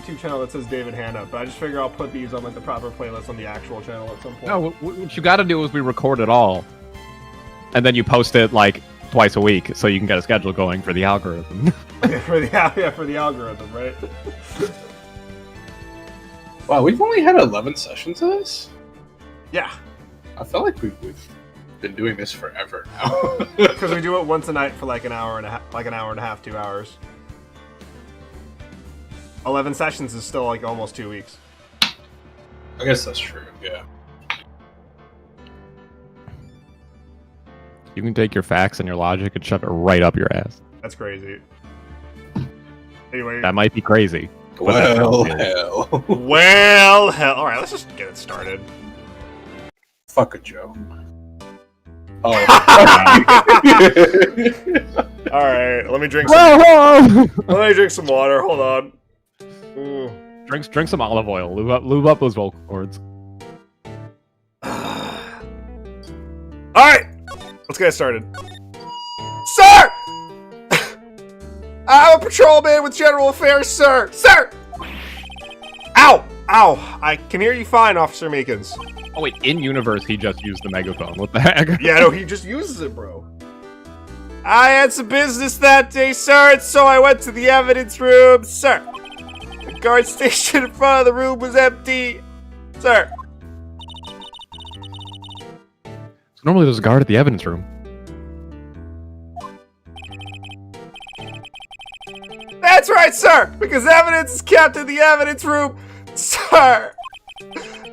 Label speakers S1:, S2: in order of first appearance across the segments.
S1: YouTube channel that says David Hanna, but I just figure I'll put these on like the proper playlist on the actual channel at some point.
S2: No, what you gotta do is we record it all. And then you post it like twice a week so you can get a schedule going for the algorithm.
S1: for the algorithm, right?
S3: Wow, we've only had 11 sessions of this?
S1: Yeah.
S3: I feel like we've been doing this forever now.
S1: Because we do it once a night for like an hour and a half, 2 hours. 11 sessions is still like almost 2 weeks.
S3: I guess that's true, yeah.
S2: You can take your facts and your logic and shove it right up your ass.
S1: That's crazy. Anyway.
S2: That might be crazy.
S3: Well, hell.
S1: Well, hell. Alright, let's just get it started.
S3: Fuck a joke. Oh.
S1: Alright, let me drink
S2: some...
S1: Let me drink some water. Hold on.
S2: Drink some olive oil. Lube up those vocal cords.
S1: Alright! Let's get started. Sir! I'm a patrolman with General Affairs, sir! Sir! Ow! Ow! I can hear you fine, Officer Meekins.
S2: Oh wait, in universe he just used the megaphone. What the heck?
S1: Yeah, no, he just uses it, bro. I had some business that day, sir, and so I went to the evidence room, sir. The guard station in front of the room was empty, sir.
S2: So normally there's a guard at the evidence room.
S1: That's right, sir, because evidence is kept in the evidence room, sir.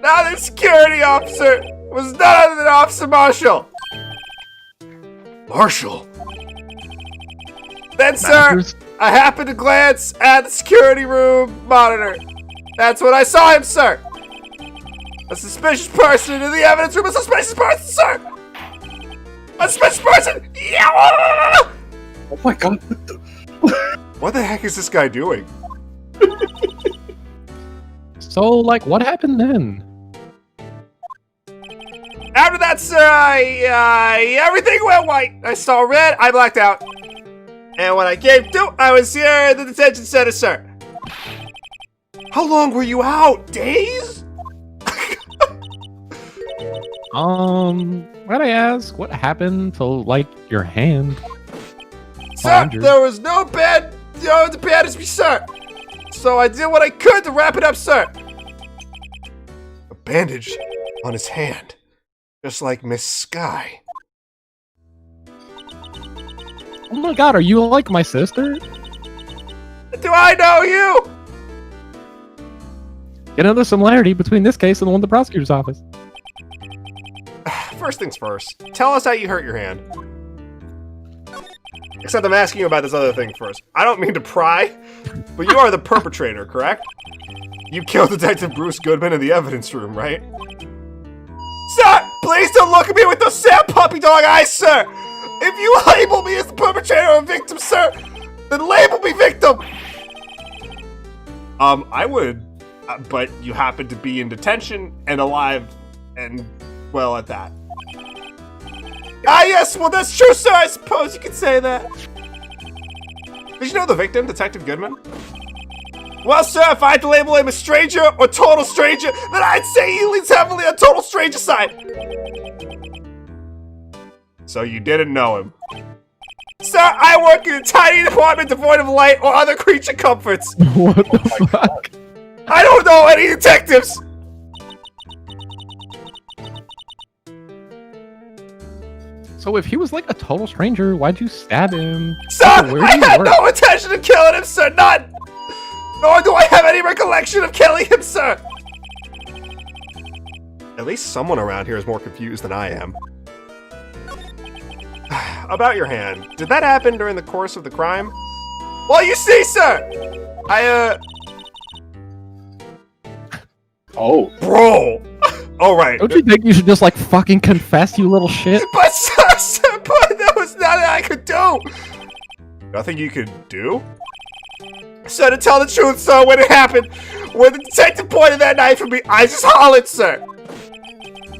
S1: Now the security officer was none other than Officer Marshall. Marshall? Then, sir, I happened to glance at the security room monitor. That's when I saw him, sir. A suspicious person in the evidence room. A suspicious person, sir. A suspicious person. Yeah.
S3: Oh my god.
S1: What the heck is this guy doing?
S2: So, like, what happened then?
S1: After that, sir, everything went white. I saw red. I blacked out. And when I came to, I was here at the detention center, sir. How long were you out? Days?
S2: Might I ask, what happened to, like, your hand?
S1: Sir, there was no bad, to bandage me, sir. So I did what I could to wrap it up, sir. A bandage on his hand. Just like Miss Sky.
S2: Oh my god, are you like my sister?
S1: Do I know you?
S2: Get another similarity between this case and the one in the prosecutor's office.
S1: First things first, tell us how you hurt your hand. Except I'm asking you about this other thing first. I don't mean to pry, but you are the perpetrator, correct? You killed Detective Bruce Goodman in the evidence room, right? Sir, please don't look at me with those sad puppy dog eyes, sir! If you label me as the perpetrator or victim, sir, then label me victim! I would, but you happen to be in detention and alive and, well, at that. Ah, yes, well, that's true, sir. I suppose you could say that. Did you know the victim, Detective Goodman? Well, sir, if I had to label him a stranger or total stranger, then I'd say he leans heavily on total stranger side. So you didn't know him. Sir, I work in a tiny department devoid of light or other creature comforts.
S2: What the fuck?
S1: I don't know any detectives.
S2: So if he was like a total stranger, why'd you stab him?
S1: Sir, I had no intention of killing him, sir, none! Nor do I have any recollection of killing him, sir! At least someone around here is more confused than I am. About your hand, did that happen during the course of the crime? Well, you see, sir!
S3: Oh.
S1: Bro! Alright.
S2: Don't you think you should just like fucking confess, you little shit?
S1: But sir, but there was nothing I could do! Nothing you could do? Sir, to tell the truth, sir, when it happened, when the detective pointed that knife at me, I just hollered, sir!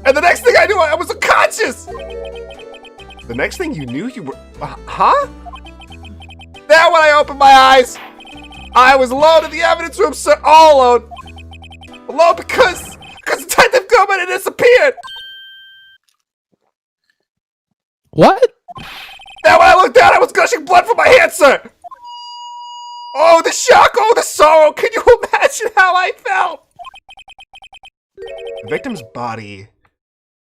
S1: And the next thing I knew, I was unconscious! The next thing you knew, you were... huh? Then when I opened my eyes, I was alone in the evidence room, sir. All alone. Alone because Detective Goodman had disappeared.
S2: What?
S1: Then when I looked down, I was gushing blood from my hand, sir. Oh, the shock. Oh, the sorrow. Can you imagine how I felt? The victim's body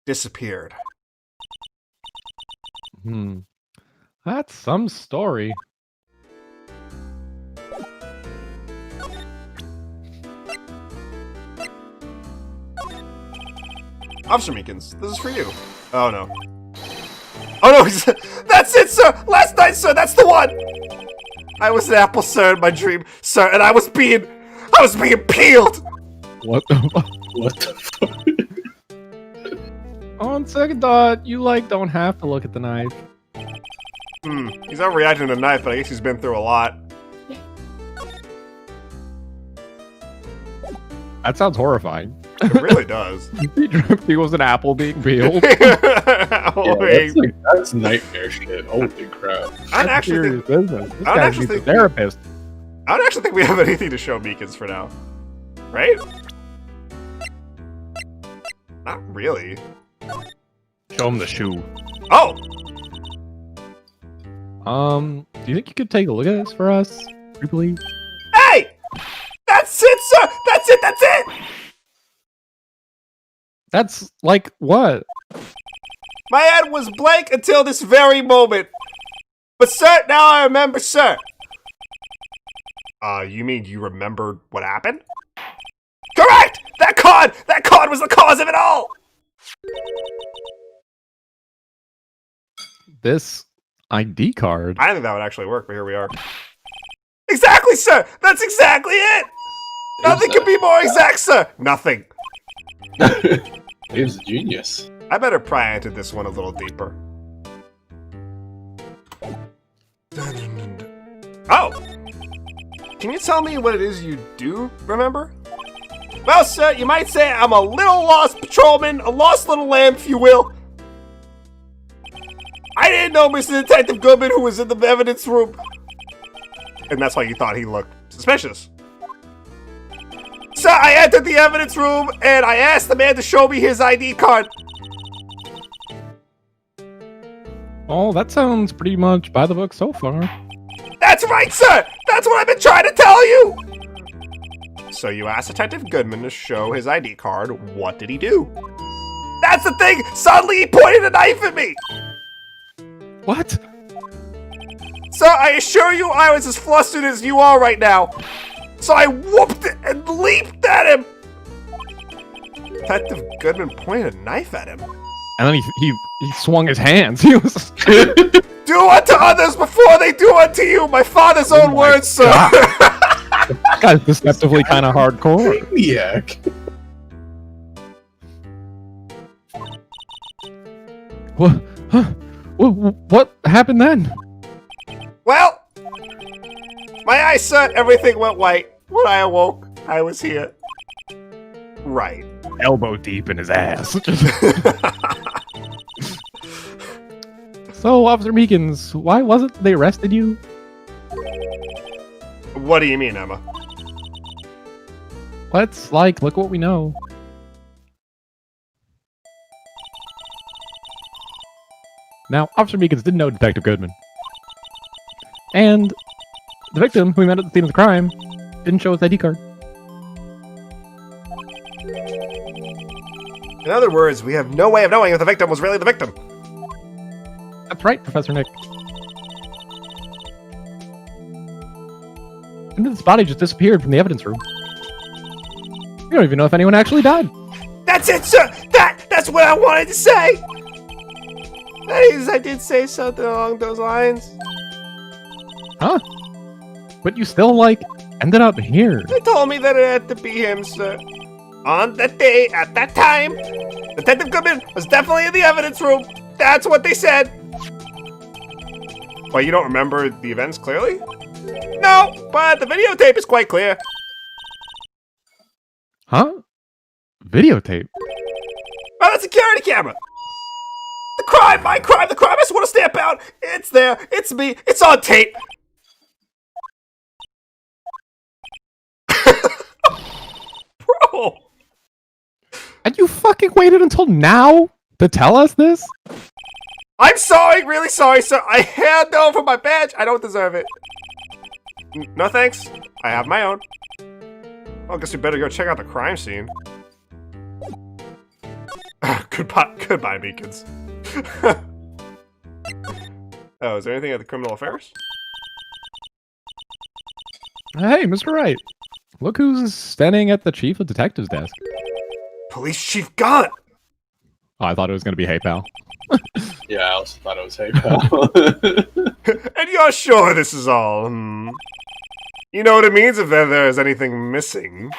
S1: disappeared.
S2: That's some story.
S1: Officer Meekins, this is for you. Oh no. Oh no, that's it, sir! Last night, sir, that's the one! I was an apple, sir, in my dream, sir, and I was being peeled!
S2: What the fuck?
S3: What the fuck?
S2: On second thought, you don't have to look at the knife.
S1: He's not reacting to the knife, but I guess he's been through a lot.
S2: That sounds horrifying.
S1: It really does.
S2: He was an apple being peeled.
S3: That's nightmare shit. Holy crap.
S1: I don't actually think
S2: a therapist.
S1: I don't actually think we have anything to show Meekins for now. Right? Not really.
S2: Show him the shoe.
S1: Oh!
S2: Do you think you could take a look at this for us? Please?
S1: Hey! That's it, sir! That's it! That's it!
S2: That's like what?
S1: My head was blank until this very moment. But sir, now I remember, sir. You mean you remembered what happened? Correct! That card was the cause of it all!
S2: This ID card?
S1: I think that would actually work, but here we are. Exactly, sir! That's exactly it! Nothing could be more exact, sir! Nothing.
S3: He's a genius.
S1: I better pry into this one a little deeper. Oh! Can you tell me what it is you do remember? Well, sir, you might say I'm a little lost patrolman, a lost little lamb, if you will. I didn't know Mr. Detective Goodman, who was in the evidence room. And that's why you thought he looked suspicious. So I entered the evidence room, and I asked the man to show me his ID card.
S2: Oh, that sounds pretty much by the book so far.
S1: That's right, sir! That's what I've been trying to tell you! So you asked Detective Goodman to show his ID card. What did he do? That's the thing! Suddenly he pointed a knife at me!
S2: What?
S1: Sir, I assure you I was as flustered as you are right now. So I whooped it and leaped at him! Detective Goodman pointed a knife at him.
S2: And then he swung his hands. He was...
S1: Do unto others before they do unto you! My father's own words, sir!
S2: That guy's deceptively kind of hardcore.
S3: Maniac.
S2: What? Huh? What happened then?
S1: Well, my eyes, sir, everything went white. When I awoke, I was here. Right.
S2: Elbow deep in his ass. So, Officer Meekins, why was it they arrested you?
S1: What do you mean, Emma?
S2: Let's, look what we know. Now, Officer Meekins didn't know Detective Goodman. And the victim, who we met at the scene of the crime, didn't show his ID card.
S1: In other words, we have no way of knowing if the victim was really the victim.
S2: That's right, Professor Nick. And this body just disappeared from the evidence room. We don't even know if anyone actually died.
S1: That's it, sir! That's what I wanted to say! That is, I did say something along those lines.
S2: Huh? But you still, ended up here.
S1: They told me that it had to be him, sir. On that day, at that time, Detective Goodman was definitely in the evidence room. That's what they said. Well, you don't remember the events clearly? No, but the videotape is quite clear.
S2: Huh? Videotape?
S1: Oh, the security camera. The crime, my crime, the crime I just want to stamp out. It's there, it's me, it's on tape. No!
S2: And you fucking waited until now to tell us this?
S1: I'm sorry, really sorry, sir. I hand over my badge. I don't deserve it. No thanks. I have my own. Well, I guess we better go check out the crime scene. Goodbye, beacons. Oh, is there anything at the criminal affairs?
S2: Hey, Mr. Wright. Look who's standing at the chief of detectives desk.
S1: Police Chief Gaunt!
S2: Oh, I thought it was going to be Hey Pal.
S3: Yeah, I also thought it was Hey Pal.
S1: And you're sure this is all, You know what it means if there is anything missing.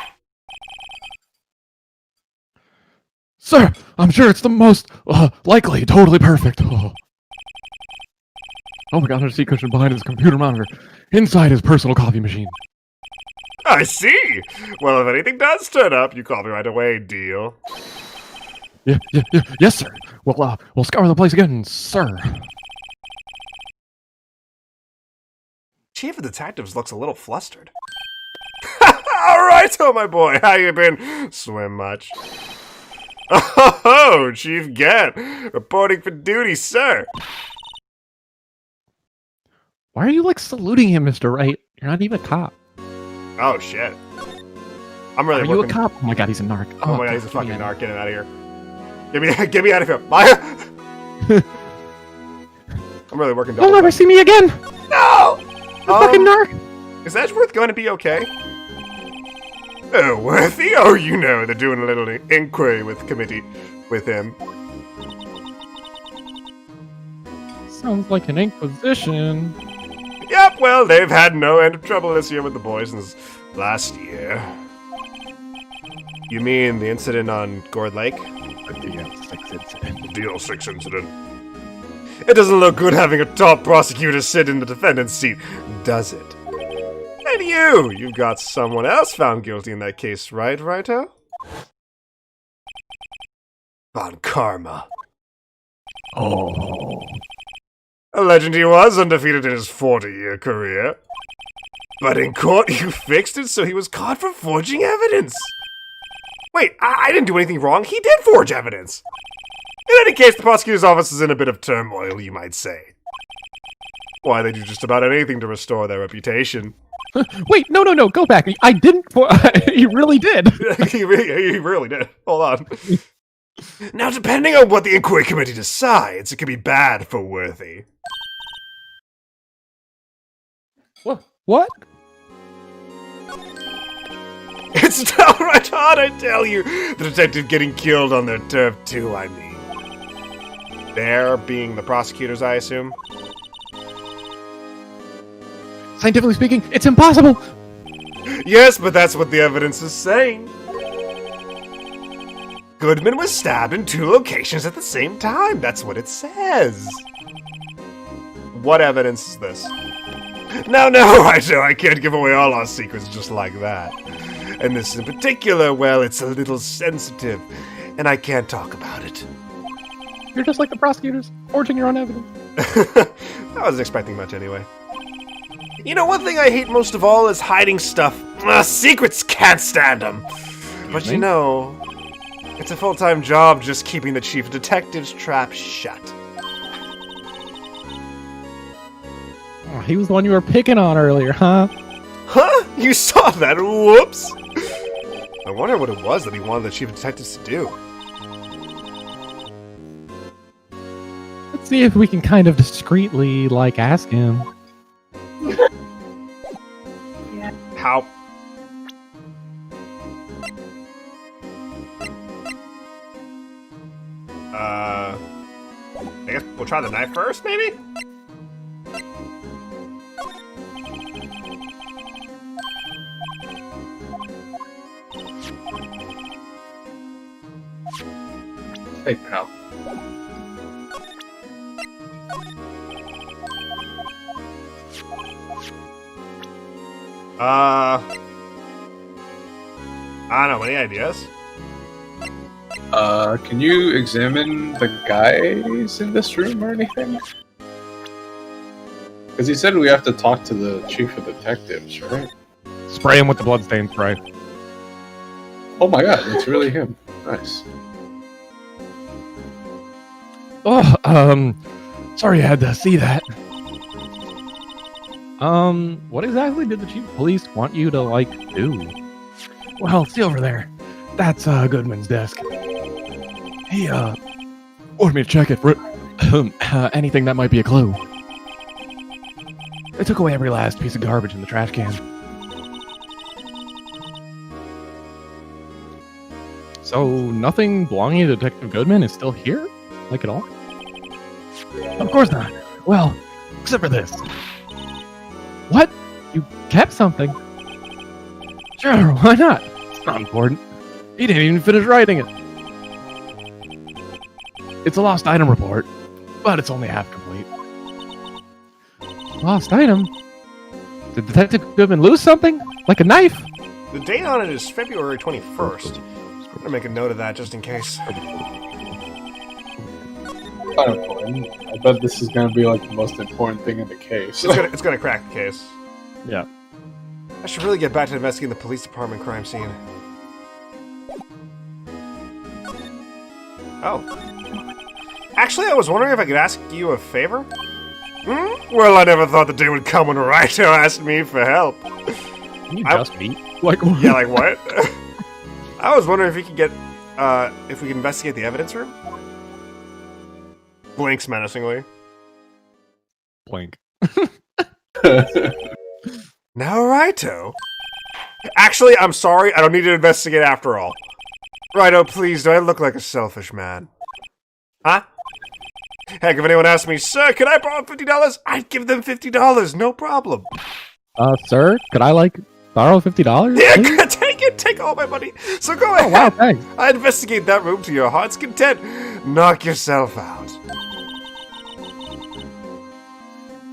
S2: Sir, I'm sure it's the most likely, totally perfect. Oh my god, there's a seat cushion behind his computer monitor. Inside his personal coffee machine.
S1: I see! Well, if anything does turn up, you call me right away, deal?
S2: Yes, sir. We'll scour the place again, sir.
S1: Chief of Detectives looks a little flustered. Alright, oh my boy, how you been? Swim much? Oh, Chief Gant, reporting for duty, sir.
S2: Why are you, like, saluting him, Mr. Wright? You're not even a cop.
S1: Oh, shit. I'm really
S2: Are you a cop? Oh my god, he's a narc.
S1: Oh my god, he's a fucking narc. Get him out of here. Get me out of here. Maya! I'm really working double.
S2: You'll never see me again!
S1: No!
S2: You fucking narc!
S1: Is Edgeworth going to be okay? Oh, Worthy? Oh, you know, they're doing a little inquiry with him.
S2: Sounds like an inquisition.
S1: Yep, well, they've had no end of trouble this year with the boys since last year. You mean the incident on Gourd Lake?
S2: The DL6 incident.
S1: The DL6 incident. It doesn't look good having a top prosecutor sit in the defendant's seat, does it? And you've got someone else found guilty in that case, right, Righto? Von Karma.
S2: Oh.
S1: A legend he was, undefeated in his 40-year career. But in court, you fixed it so he was caught for forging evidence. Wait, I didn't do anything wrong. He did forge evidence. In any case, the prosecutor's office is in a bit of turmoil, you might say. Why, they do just about anything to restore their reputation.
S2: Wait, no, go back. I didn't. He really did.
S1: he really did. Hold on. Now, depending on what the inquiry committee decides, it could be bad for Worthy.
S2: What?
S1: It's downright hard, I tell you. The detective getting killed on their turf, too, I mean. There being the prosecutors, I assume?
S2: Scientifically speaking, it's impossible!
S1: Yes, but that's what the evidence is saying. Goodman was stabbed in 2 locations at the same time. That's what it says. What evidence is this? No, I can't give away all our secrets just like that. And this in particular, well, it's a little sensitive, and I can't talk about it.
S2: You're just like the prosecutors, forging your own evidence.
S1: I wasn't expecting much anyway. You know, one thing I hate most of all is hiding stuff. Secrets can't stand them. But you know, it's a full-time job just keeping the chief detective's trap shut.
S2: Oh, he was the one you were picking on earlier, huh?
S1: Huh? You saw that? Whoops! I wonder what it was that he wanted the chief of detectives to do.
S2: Let's see if we can kind of discreetly, like, ask him.
S1: How? I guess we'll try the knife first, maybe?
S3: Hey, pal.
S1: I don't know, any ideas?
S3: Can you examine the guys in this room or anything? Because he said we have to talk to the chief of detectives, right?
S2: Spray him with the bloodstain spray.
S3: Oh my god, it's really him. Nice.
S2: Oh, sorry I had to see that. What exactly did the chief of police want you to, like, do? Well, see over there. That's, Goodman's desk. He, wanted me to check it for anything that might be a clue. They took away every last piece of garbage in the trash can. So, nothing belonging to Detective Goodman is still here? Like, at all? Of course not. Well, except for this. What? You kept something? Sure, why not? It's not important. He didn't even finish writing it. It's a lost item report, but it's only half complete. Lost item? Did Detective Goodman lose something? Like a knife?
S1: The date on it is February 21st. I'm gonna make a note of that just in case.
S3: Quite important. I bet this is gonna be like the most important thing in the case.
S1: It's gonna crack the case.
S2: Yeah.
S1: I should really get back to investigating the police department crime scene. Oh. Actually, I was wondering if I could ask you a favor? Well, I never thought the day would come when Raito asked me for help.
S2: Can you just meet? Like,
S1: yeah, like what? I was wondering if we could get, if we could investigate the evidence room? Blinks menacingly.
S2: Blink.
S1: Now, Raito. Actually, I'm sorry, I don't need to investigate after all. Raito, please, do I look like a selfish man? Huh? Heck, if anyone asked me, sir, can I borrow $50? I'd give them $50, no problem.
S2: Sir, could I, like, borrow $50?
S1: Yeah, take it, take all my money. So go ahead.
S2: Wow, thanks.
S1: I investigate that room to your heart's content. Knock yourself out.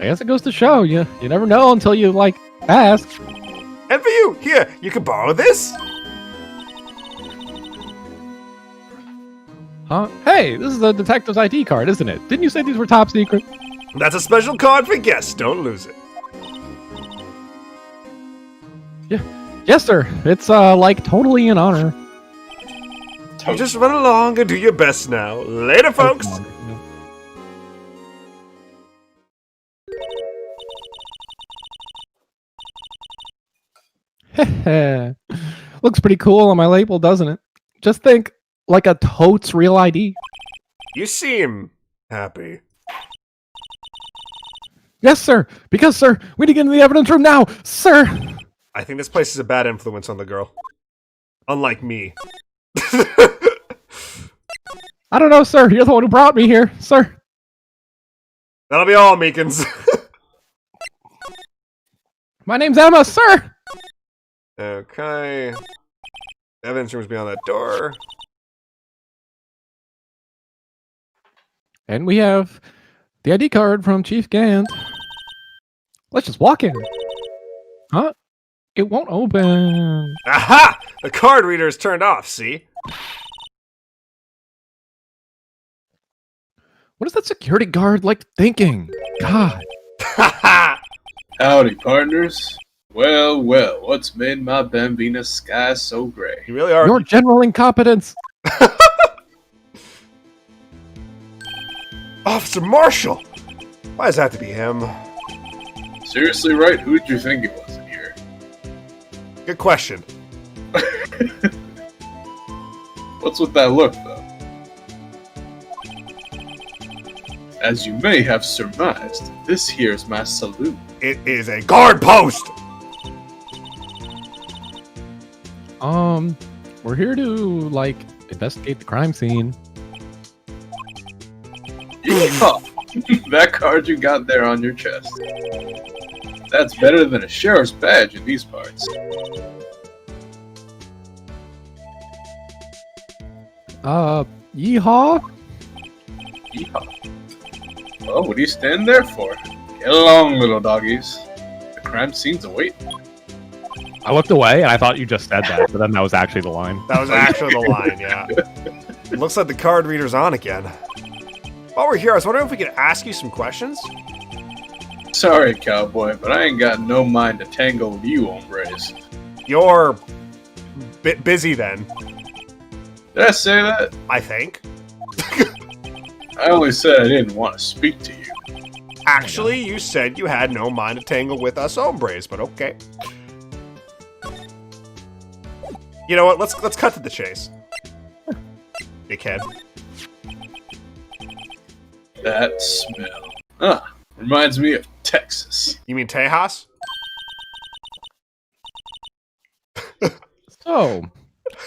S2: I guess it goes to show, you never know until you, like, ask.
S1: And for you, here, you can borrow this.
S2: Huh? Hey, this is the detective's ID card, isn't it? Didn't you say these were top secret?
S1: That's a special card for guests, don't lose it.
S2: Yeah. Yes, sir. It's, like, totally an honor.
S1: You just run along and do your best now. Later, folks.
S2: Looks pretty cool on my label, doesn't it? Just think, like a totes real ID.
S1: You seem happy.
S2: Yes, sir. Because, sir, we need to get into the evidence room now, sir.
S1: I think this place is a bad influence on the girl. Unlike me.
S2: I don't know, sir. You're the one who brought me here, sir.
S1: That'll be all, Meekins.
S2: My name's Emma, sir.
S1: Okay. Evidence room's beyond that door.
S2: And we have the ID card from Chief Gant. Let's just walk in. Huh? It won't open.
S1: Aha! The card reader is turned off, see?
S2: What is that security guard, like, thinking? God.
S1: Haha!
S3: Howdy, partners. Well, well, what's made my Bambina sky so gray?
S1: You really are.
S2: Your general incompetence.
S1: Officer Marshall! Why does that have to be him?
S3: Seriously, right? Who did you think it was in here?
S1: Good question.
S3: What's with that look, though? As you may have surmised, this here's my saloon.
S1: It is a guard post!
S2: We're here to, like, investigate the crime scene.
S3: Oh, that card you got there on your chest. That's better than a sheriff's badge in these parts.
S2: Yeehaw?
S3: Yeehaw. Well, what do you stand there for? Get along, little doggies. The crime scene's awaiting.
S2: I looked away and I thought you just said that, but then that was actually the line.
S1: That was actually the line, yeah. Looks like the card reader's on again. While we're here, I was wondering if we could ask you some questions?
S3: Sorry, cowboy, but I ain't got no mind to tangle with you, hombres.
S1: You're Bit busy then,
S3: Did I say that?
S1: I think.
S3: I only said I didn't want to speak to you.
S1: Actually, you said you had no mind to tangle with us hombres, but okay. You know what? Let's cut to the chase. Dickhead.
S3: That smell. Ah, reminds me of Texas.
S1: You mean Tejas?
S2: So,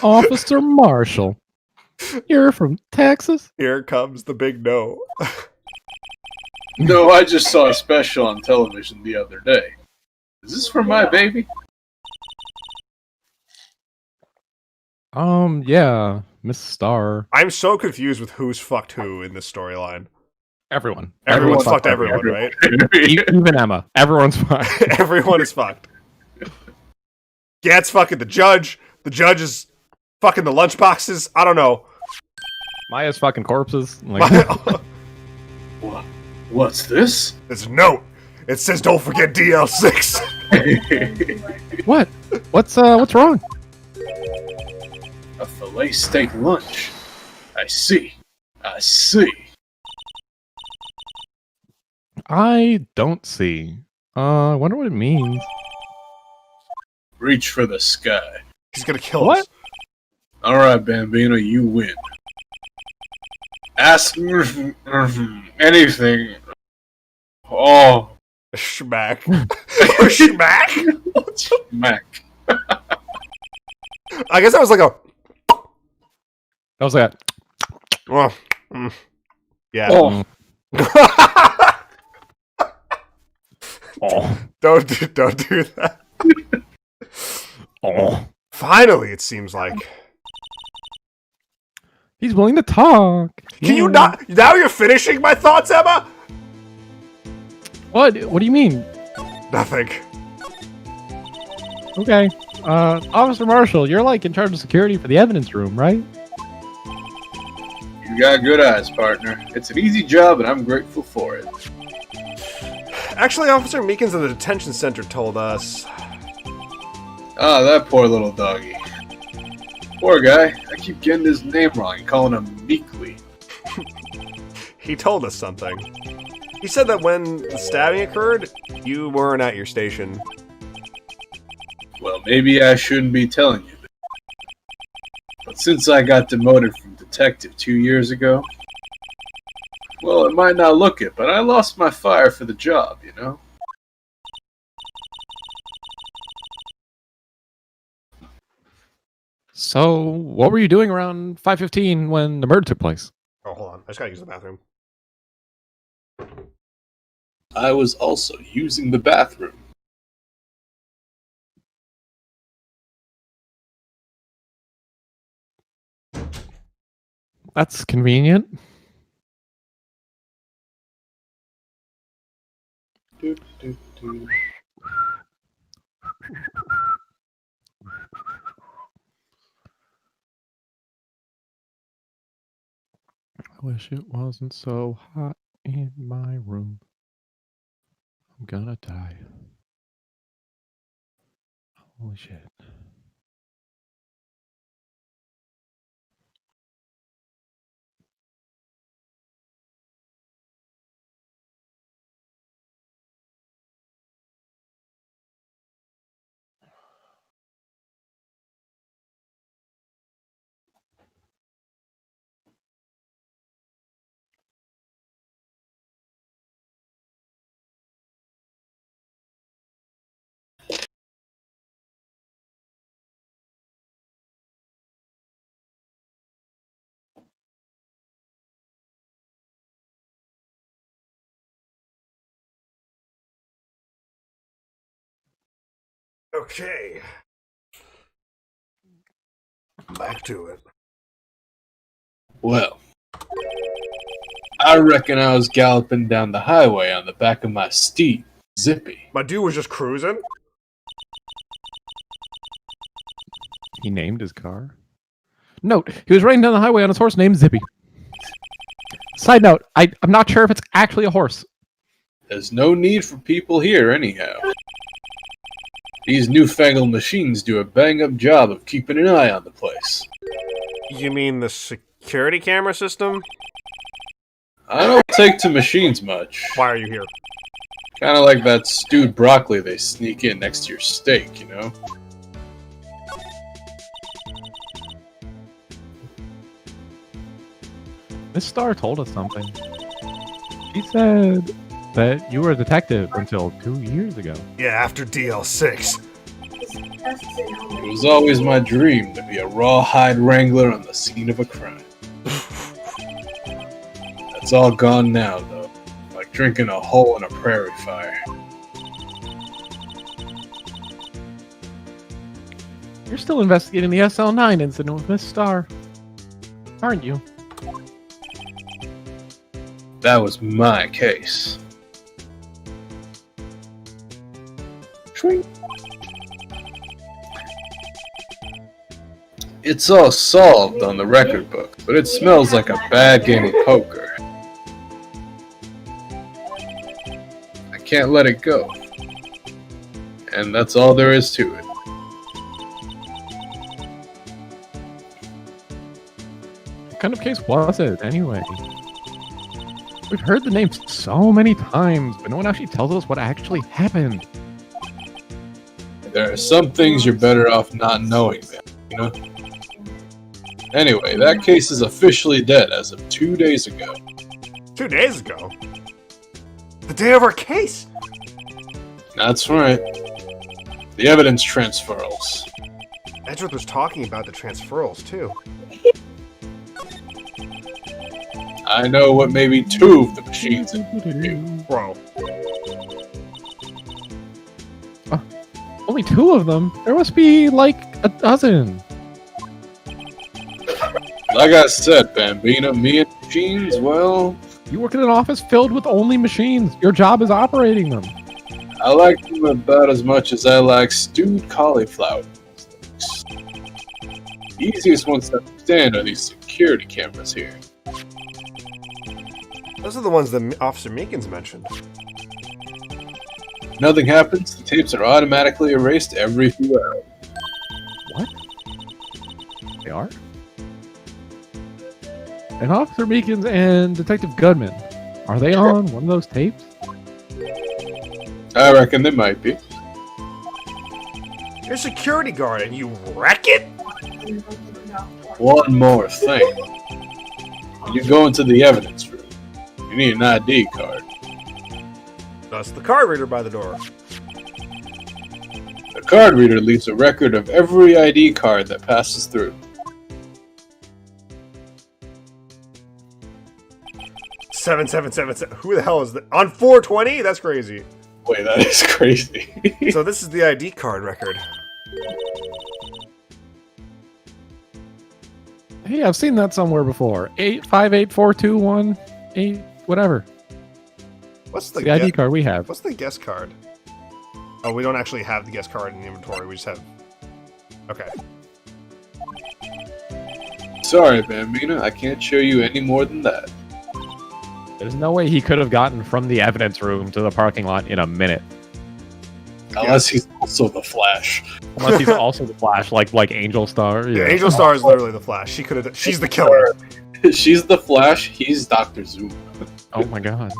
S2: Officer Marshall, you're from Texas?
S1: Here comes the big no.
S3: No, I just saw a special on television the other day. Is this for my baby?
S2: Yeah, Miss Star.
S1: I'm so confused with who's fucked who in this storyline.
S2: Everyone.
S1: Everyone's fucked everyone, right?
S2: Even Emma. Everyone's fine.
S1: Everyone is fucked. Gad's fucking the judge. The judge is fucking the lunchboxes. I don't know.
S2: Maya's fucking corpses. Like,
S3: What's this?
S1: There's a note. It says don't forget DL6.
S2: what? What's wrong?
S3: A filet steak lunch. I see.
S2: I don't see. I wonder what it means.
S3: Reach for the sky.
S1: He's gonna kill
S2: What?
S1: us.
S3: Alright, Bambino, you win. Ask anything. Oh,
S1: Schmack. Schmack?
S3: Mac.
S1: I guess that was like a...
S2: That was that.
S1: Oh, yeah.
S3: Oh,
S2: Oh.
S1: Don't do that.
S2: Oh.
S1: Finally, it seems like.
S2: He's willing to talk.
S1: Can you not? Now you're finishing my thoughts, Emma?
S2: What? What do you mean?
S1: Nothing.
S2: Okay. Officer Marshall, you're like in charge of security for the evidence room, right?
S3: you got good eyes, partner. It's an easy job, and I'm grateful for it.
S1: Actually, Officer Meekins of the detention center told us.
S3: Ah, that poor little doggy. Poor guy. I keep getting his name wrong and calling him Meekly.
S1: He told us something. He said that when the stabbing occurred, you weren't at your station.
S3: Well, maybe I shouldn't be telling you that. But since I got demoted from detective 2 years ago, well, it might not look it, but I lost my fire for the job, you know?
S2: So, what were you doing around 5:15 when the murder took place?
S1: Oh, hold on. I just gotta use the bathroom.
S3: I was also using the bathroom.
S2: That's convenient.
S3: Do, do, do.
S2: I wish it wasn't so hot in my room. I'm gonna die. Holy shit.
S1: Okay. Back to it.
S3: Well, I reckon I was galloping down the highway on the back of my steed, Zippy.
S1: My dude was just cruising.
S2: He named his car. Note, he was riding down the highway on his horse named Zippy. Side note, I'm not sure if it's actually a horse.
S3: There's no need for people here, anyhow. These newfangled machines do a bang-up job of keeping an eye on the place.
S1: You mean the security camera system?
S3: I don't take to machines much.
S1: Why are you here?
S3: Kind of like that stewed broccoli they sneak in next to your steak, you know?
S2: Miss Star told us something. She said that you were a detective until 2 years ago.
S1: Yeah, after DL6.
S3: It was always my dream to be a rawhide wrangler on the scene of a crime. That's all gone now, though. Like drinking a hole in a prairie fire.
S2: You're still investigating the SL9 incident with Miss Star, aren't you?
S3: That was my case. Twink. It's all solved on the record book, but it smells like a bad game of poker. I can't let it go. And that's all there is to it.
S2: What kind of case was it, anyway? We've heard the name so many times, but no one actually tells us what actually happened.
S3: There are some things you're better off not knowing, man, you know? Anyway, that case is officially dead as of 2 days ago.
S1: 2 days ago? The day of our case?
S3: That's right. The evidence transferals.
S1: Edgeworth was talking about the transferals, too.
S3: I know what maybe 2 of the machines do.
S1: Bro.
S2: Only 2 of them? There must be like a dozen.
S3: Like I said, Bambina, me and machines, well,
S2: You work in an office filled with only machines. Your job is operating them.
S3: I like them about as much as I like stewed cauliflower. The easiest ones to understand are these security cameras here.
S1: Those are the ones that Officer Meekins mentioned.
S3: Nothing happens, the tapes are automatically erased every few hours.
S2: What? They are? And Officer Meekins and Detective Goodman, are they on one of those tapes?
S3: I reckon they might be.
S1: You're a security guard and you wreck it?
S3: One more thing. When you go into the evidence room, you need an ID card.
S1: Thus the card reader by the door.
S3: The card reader leaves a record of every ID card that passes through.
S1: 7777. Who the hell is that? On 420? That's crazy.
S3: Wait, that is crazy.
S1: So this is the ID card record.
S2: Hey, I've seen that somewhere before. 858421 whatever.
S1: What's the
S2: The ID card we have.
S1: What's the guest card? Oh, we don't actually have the guest card in the inventory. We just have. Okay.
S3: Sorry, Bambina, I can't show you any more than that.
S2: There's no way he could have gotten from the evidence room to the parking lot in a minute.
S3: Unless he's also the Flash.
S2: Unless he's also the Flash, like Angel Star.
S1: Yeah, Angel Star is literally the Flash. She could have. She's the killer.
S3: She's the Flash, he's Dr. Zoom.
S2: Oh my god.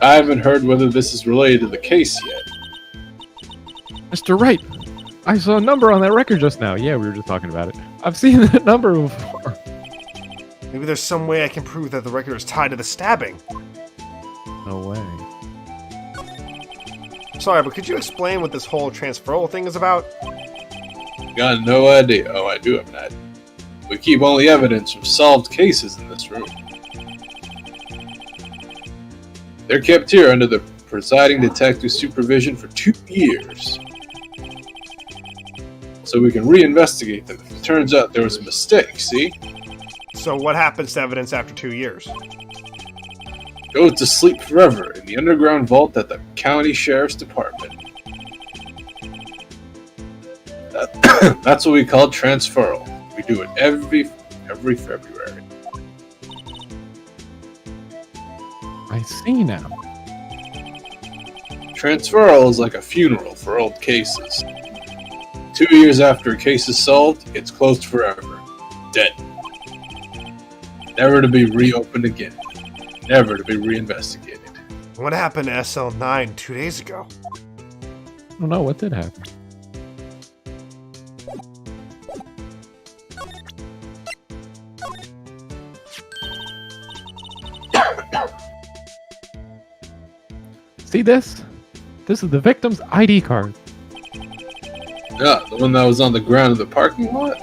S3: I haven't heard whether this is related to the case yet.
S2: Mr. Wright, I saw a number on that record just now. Yeah, we were just talking about it. I've seen that number before.
S1: Maybe there's some way I can prove that the record is tied to the stabbing.
S2: No way.
S1: Sorry, but could you explain what this whole transferal thing is about?
S3: Got no idea. Oh, I do have an idea. We keep only evidence from solved cases in this room. They're kept here under the presiding detective's supervision for 2 years. So we can reinvestigate them if it turns out there was a mistake, see?
S1: So what happens to evidence after 2 years?
S3: Goes to sleep forever in the underground vault at the county sheriff's department. That's what we call transferal. We do it every February.
S2: I see now.
S3: Transferal is like a funeral for old cases. 2 years after a case is solved, it's closed forever. Dead. Never to be reopened again. Never to be reinvestigated.
S1: What happened to SL9 2 days ago?
S2: I don't know what did happen. See this? This is the victim's ID card.
S3: Yeah, the one that was on the ground in the parking lot?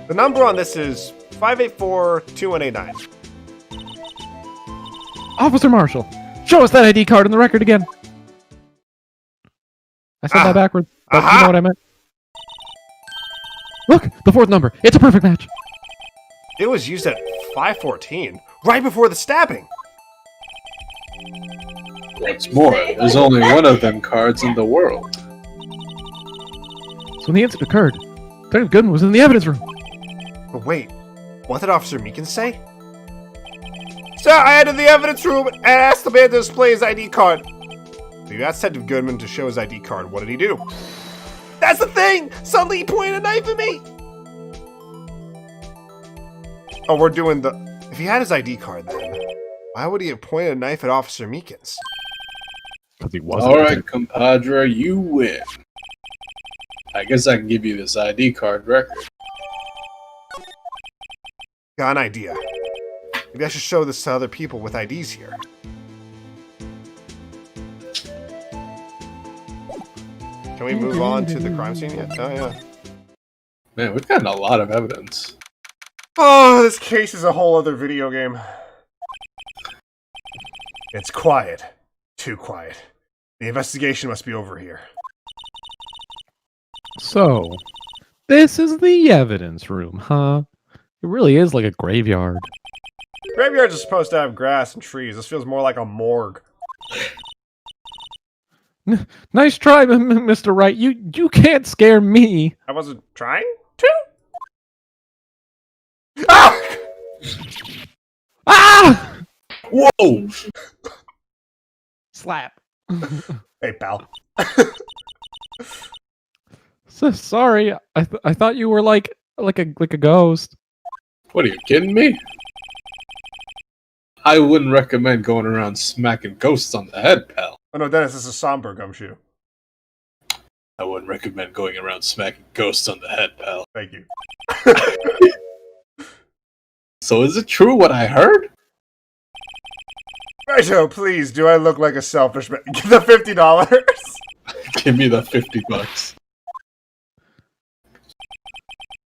S1: The number on this is 584-2189.
S2: Officer Marshall, show us that ID card in the record again. I said that backwards, but you know what I meant. Look, the fourth number. It's a perfect match.
S1: It was used at 5:14, right before the stabbing.
S3: What's more, there's only one of them cards in the world.
S2: So when the incident occurred, Detective Goodman was in the evidence room.
S1: But wait, what did Officer Meekins say? Sir, I entered the evidence room and asked the man to display his ID card. So you asked Detective Goodman to show his ID card. What did he do? That's the thing! Suddenly he pointed a knife at me! Oh, we're doing the... If he had his ID card then, why would he have pointed a knife at Officer Meekins?
S2: Because he wasn't.
S3: Alright, compadre, you win. I guess I can give you this ID card record.
S1: Got an idea. Maybe I should show this to other people with IDs here. Can we move on to the crime scene yet? Oh, yeah.
S3: Man, we've gotten a lot of evidence.
S1: Oh, this case is a whole other video game. It's quiet. Too quiet. The investigation must be over here.
S2: So, this is the evidence room, huh? It really is like a graveyard.
S1: Graveyards are supposed to have grass and trees. This feels more like a morgue.
S2: Nice try, Mr. Wright. You can't scare me.
S1: I wasn't trying to? Ah!
S2: Ah!
S3: Whoa!
S2: Slap.
S1: Hey, pal.
S2: So sorry. I thought you were like a ghost.
S3: What, are you kidding me? I wouldn't recommend going around smacking ghosts on the head, pal.
S1: Oh no, Dennis, this is somber, Gumshoe.
S3: I wouldn't recommend going around smacking ghosts on the head, pal.
S1: Thank you.
S3: So is it true what I heard?
S1: Righto, please, do I look like a selfish man? Give the $50.
S3: Give me the $50.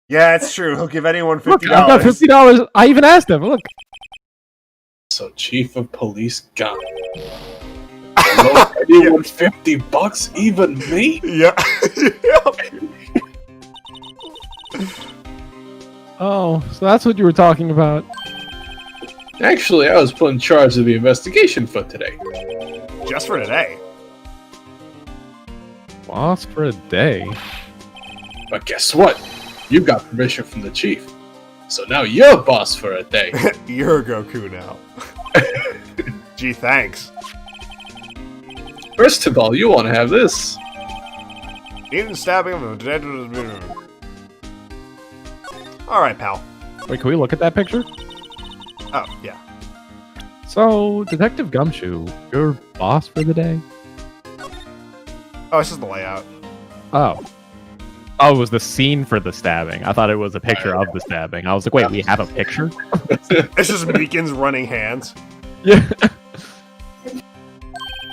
S1: Yeah, it's true. He'll give anyone $50.
S2: Look, I got $50. I even asked him. Look.
S3: So Chief of Police got me. Hello, anyone $50? Even me?
S1: Yeah.
S2: Oh, so that's what you were talking about.
S3: Actually, I was put in charge of the investigation for today.
S1: Just for today.
S2: Boss for a day.
S3: But guess what? You got permission from the chief. So now you're boss for a day.
S1: You're Goku now. Gee, thanks.
S3: First of all, you want to have this.
S1: Even stabbing of a dead. Alright, pal.
S2: Wait, can we look at that picture?
S1: Oh, yeah.
S2: So, Detective Gumshoe, you're boss for the day?
S1: Oh, it's just the layout.
S2: Oh. Oh, it was the scene for the stabbing. I thought it was a picture of the stabbing. I was like, wait, we have a picture?
S1: It's just Meekins running hands.
S2: Yeah.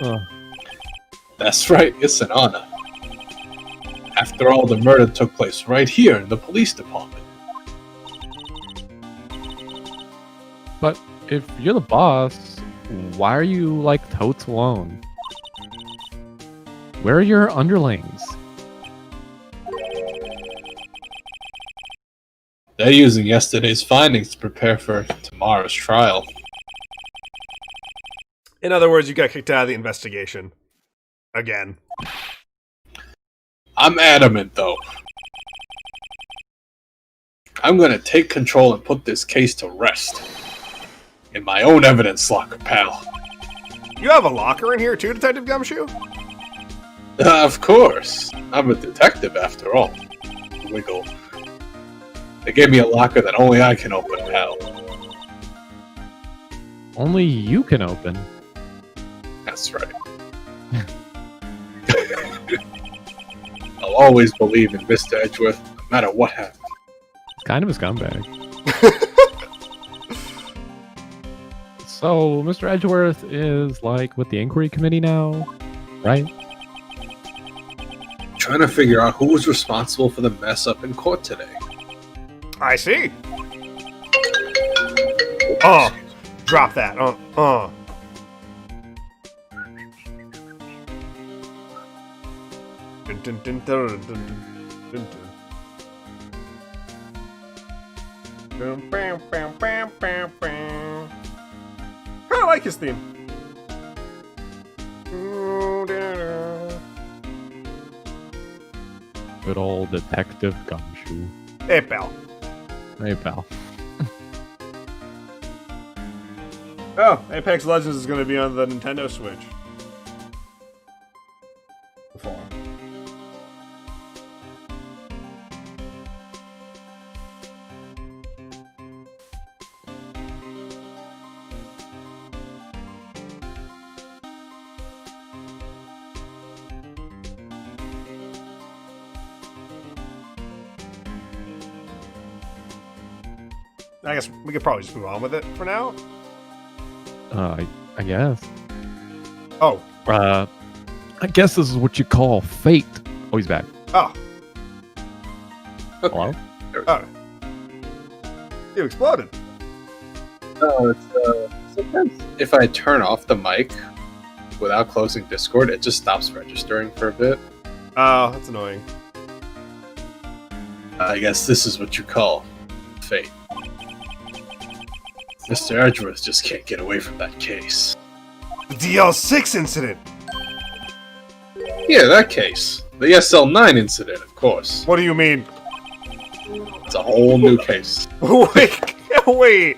S2: Oh.
S3: That's right, it's an honor. After all, the murder took place right here in the police department.
S2: But if you're the boss, why are you like totes alone? Where are your underlings?
S3: They're using yesterday's findings to prepare for tomorrow's trial.
S1: In other words, you got kicked out of the investigation. Again.
S3: I'm adamant, though. I'm gonna take control and put this case to rest. In my own evidence locker, pal.
S1: You have a locker in here too, Detective Gumshoe?
S3: Of course. I'm a detective after all. Wiggle. They gave me a locker that only I can open, pal.
S2: Only you can open.
S3: That's right. I'll always believe in Mr. Edgeworth, no matter what happens.
S2: Kind of a scumbag. So, Mr. Edgeworth is like with the inquiry committee now, right?
S3: Trying to figure out who was responsible for the mess up in court today.
S1: I see. Oh, drop that. Dun, dun, dun, dun, dun, dun, dun. Bam, bam, bam, bam, bam, bam. I like his theme.
S2: Good old Detective Gumshoe.
S1: Hey, pal.
S2: Hey, pal.
S1: Oh, Apex Legends is going to be on the Nintendo Switch. The fall. I guess we could probably just move on with it for now.
S2: I guess.
S1: Oh.
S2: I guess this is what you call fate. Oh, he's back.
S1: Oh.
S2: Hello?
S1: Oh. You exploded.
S3: No, it's sometimes if I turn off the mic without closing Discord, it just stops registering for a bit.
S1: Oh, that's annoying.
S3: I guess this is what you call fate. Mr. Edgeworth just can't get away from that case.
S1: The DL6 incident!
S3: Yeah, that case. The SL9 incident, of course.
S1: What do you mean?
S3: It's a whole new case.
S1: Wait.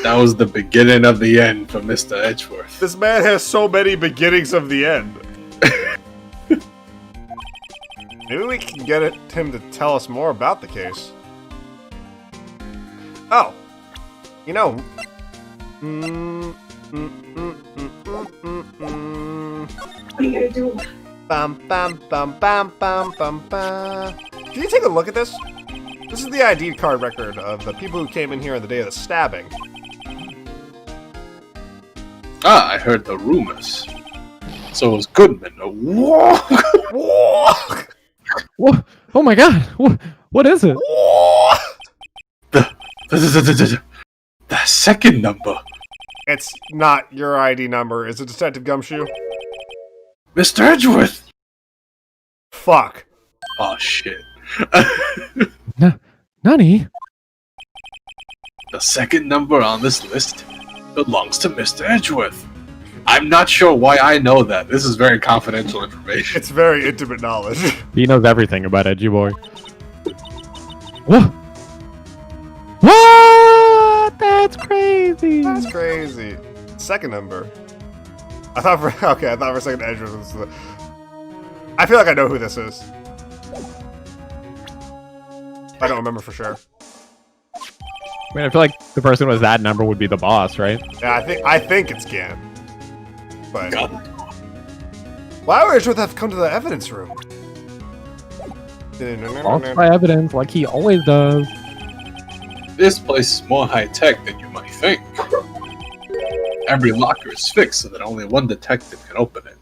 S3: That was the beginning of the end for Mr. Edgeworth.
S1: This man has so many beginnings of the end. Maybe we can get him to tell us more about the case. Oh. You know.
S4: What are you gonna do?
S1: Bum bum bum bum bum bum bum. Can you take a look at this? This is the ID card record of the people who came in here on the day of the stabbing.
S3: Ah, I heard the rumors. So it was Goodman.
S1: Whoa!
S2: What? Oh my god! What is it?
S3: The second number.
S1: It's not your ID number. Is it Detective Gumshoe?
S3: Mr. Edgeworth!
S1: Fuck.
S3: Oh shit.
S2: Nani?
S3: The second number on this list belongs to Mr. Edgeworth. I'm not sure why I know that. This is very confidential information.
S1: It's very intimate knowledge.
S2: He knows everything about Edgy Boy. What? What? That's crazy.
S1: That's crazy. Second number. I thought for a second Edge was the... I feel like I know who this is. I don't remember for sure.
S2: I mean, I feel like the person with that number would be the boss, right?
S1: Yeah, I think it's Gan. But
S3: God.
S1: why would Edgeworth have to come to the evidence room?
S2: Falsify evidence like he always does.
S3: This place is more high-tech than you might think. Every locker is fixed so that only one detective can open it.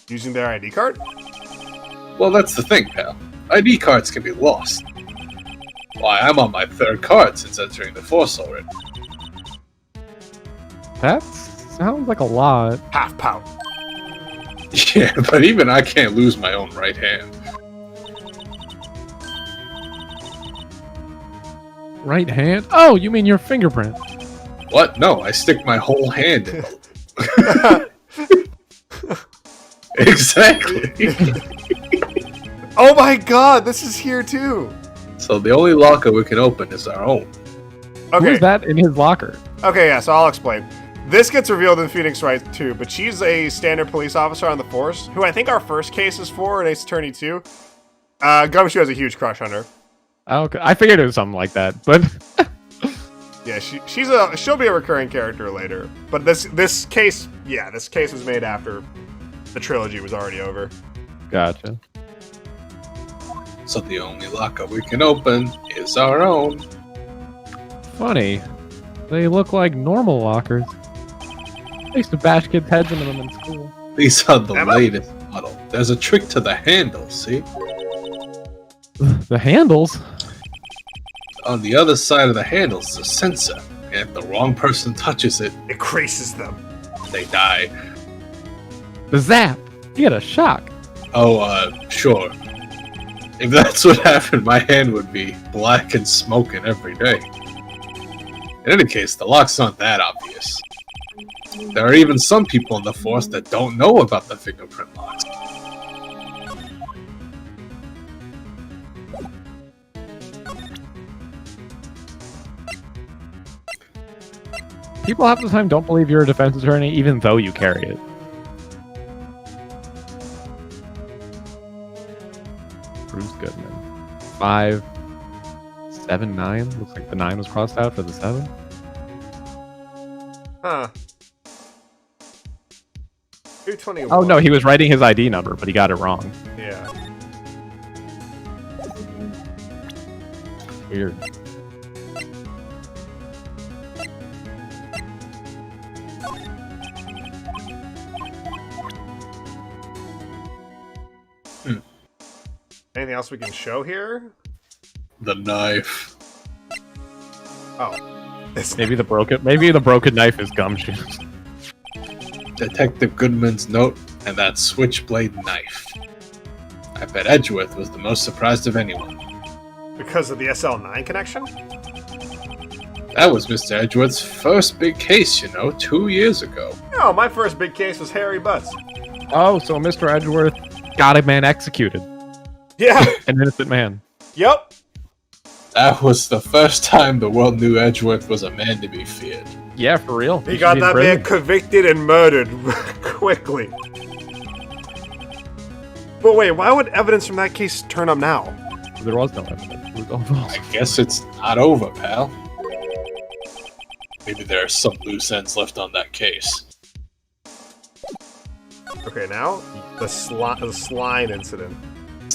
S1: Using their ID card?
S3: Well, that's the thing, pal. ID cards can be lost. Why, I'm on my third card since entering the force already.
S2: That sounds like a lot.
S1: Half pout.
S3: Yeah, but even I can't lose my own right hand.
S2: Right hand? Oh, you mean your fingerprint?
S3: What? No, I stick my whole hand in. Exactly.
S1: Oh my god, this is here too.
S3: So the only locker we can open is our own.
S1: Okay.
S2: Who's that in his locker?
S1: Okay, yeah, so I'll explain. This gets revealed in Phoenix Wright too, but she's a standard police officer on the force, who I think our first case is for in Ace Attorney 2. Gumshoe has a huge crush on her.
S2: Okay, I figured it was something like that, but
S1: Yeah, she'll be a recurring character later. But this case was made after the trilogy was already over.
S2: gotcha.
S3: So the only locker we can open is our own.
S2: Funny, they look like normal lockers. I used to bash kids' heads into them in school.
S3: These are the
S1: Emma?
S3: latest model. There's a trick to the handle, see?
S2: The handles?
S1: Oh,
S3: On the other side of the handle is a sensor, and if the wrong person touches it,
S1: It creases them.
S3: they die.
S2: The zap! You get a shock.
S3: Oh, sure. If that's what happened, my hand would be black and smoking every day. In any case, the locks aren't that obvious. There are even some people in the force that don't know about the fingerprint locks.
S2: People half the time don't believe you're a defense attorney, even though you carry it. Bruce Goodman. 5, 7, 9. Looks like the 9 was crossed out for the 7.
S1: Huh. 221.
S2: Oh no, he was writing his ID number, but he got it wrong.
S1: Yeah.
S2: Weird.
S1: Anything else we can show here?
S3: The knife.
S1: Oh. It's
S2: Maybe the broken knife is Gumshoe's.
S3: Detective Goodman's note, and that switchblade knife. I bet Edgeworth was the most surprised of anyone.
S1: because of the SL9 connection?
S3: That was Mr. Edgeworth's first big case, 2 years ago.
S1: No, my first big case was Harry Butts.
S2: Oh, so Mr. Edgeworth got a man executed.
S1: Yeah.
S2: An innocent man.
S1: Yep.
S3: That was the first time the world knew Edgeworth was a man to be feared.
S2: Yeah, for real.
S1: He got that man convicted and murdered quickly. But wait, why would evidence from that case turn up now?
S2: There was no evidence. It was all false.
S3: I guess it's not over, pal. Maybe there are some loose ends left on that case.
S1: Okay, now the slime incident.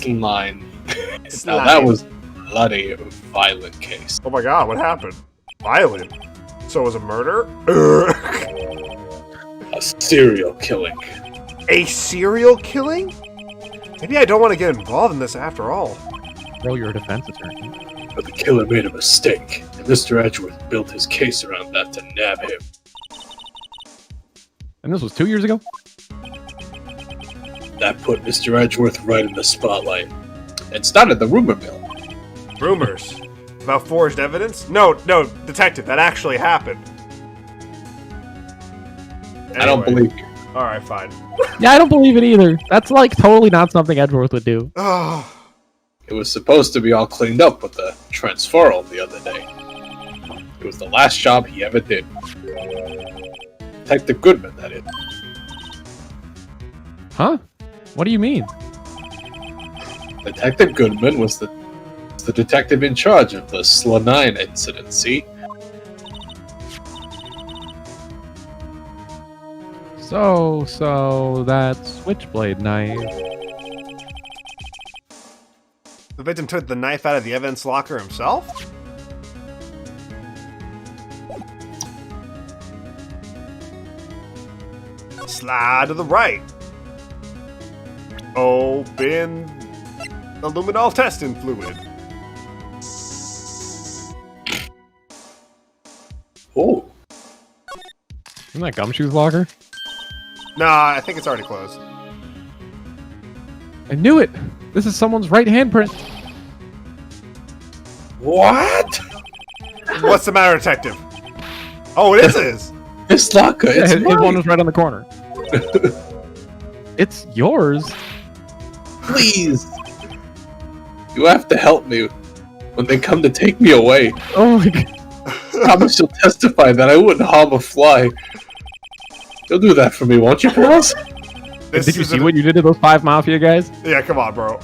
S3: Line. Now
S1: Slime.
S3: that was a bloody, violent case.
S1: Oh my god, what happened? Violent. So it was a murder?
S3: A serial killing.
S1: A serial killing? Maybe I don't want to get involved in this after all.
S2: Bro, you're a defense attorney.
S3: But the killer made a mistake, and Mr. Edgeworth built his case around that to nab him.
S2: And this was 2 years ago?
S3: That put Mr. Edgeworth right in the spotlight, and started the rumor mill.
S1: Rumors. About forged evidence? No, detective, that actually happened.
S3: I don't
S1: Anyway.
S3: believe you.
S1: Alright, fine.
S2: Yeah, I don't believe it either. That's like totally not something Edgeworth would do.
S1: Oh,
S3: It was supposed to be all cleaned up with the transferal the other day. It was the last job he ever did. Detective Goodman, that is.
S2: Huh? What do you mean?
S3: Detective Goodman was the detective in charge of the Slanine incident, see?
S2: So that switchblade knife.
S1: the victim took the knife out of the evidence locker himself? Slide to the right. Open the luminol testing fluid.
S3: Oh,
S2: Isn't that Gumshoe's locker?
S1: Nah, I think it's already closed.
S2: I knew it! This is someone's right handprint.
S3: what?
S1: What's the matter, detective? Oh, it is his.
S3: This locker,
S2: Yeah,
S3: it's
S2: his one
S3: mine.
S2: was right on the corner. It's yours.
S3: Please. You have to help me when they come to take me away.
S2: Oh my god.
S3: Promise you'll testify that I wouldn't harm a fly. You'll do that for me, won't you, pals?
S2: Did you see what you did to those 5 Mafia guys?
S1: Yeah, come on, bro.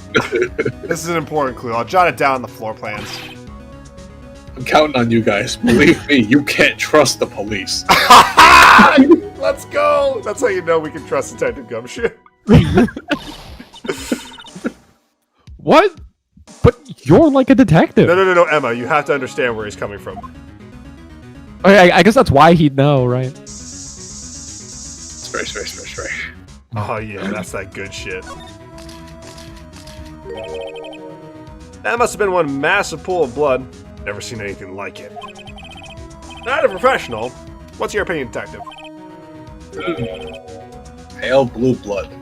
S1: This is an important clue. I'll jot it down on the floor plans.
S3: I'm counting on you guys. Believe me, you can't trust the police.
S1: Let's go! That's how you know we can trust Detective Gumshoe.
S2: What? But you're like a detective.
S1: No, Emma, you have to understand where he's coming from.
S2: Okay, I guess that's why he'd know, right?
S3: Spray.
S1: Oh yeah, that's that good shit. That must have been one massive pool of blood. Never seen anything like it. Not a professional. What's your opinion, detective?
S3: Pale blue blood.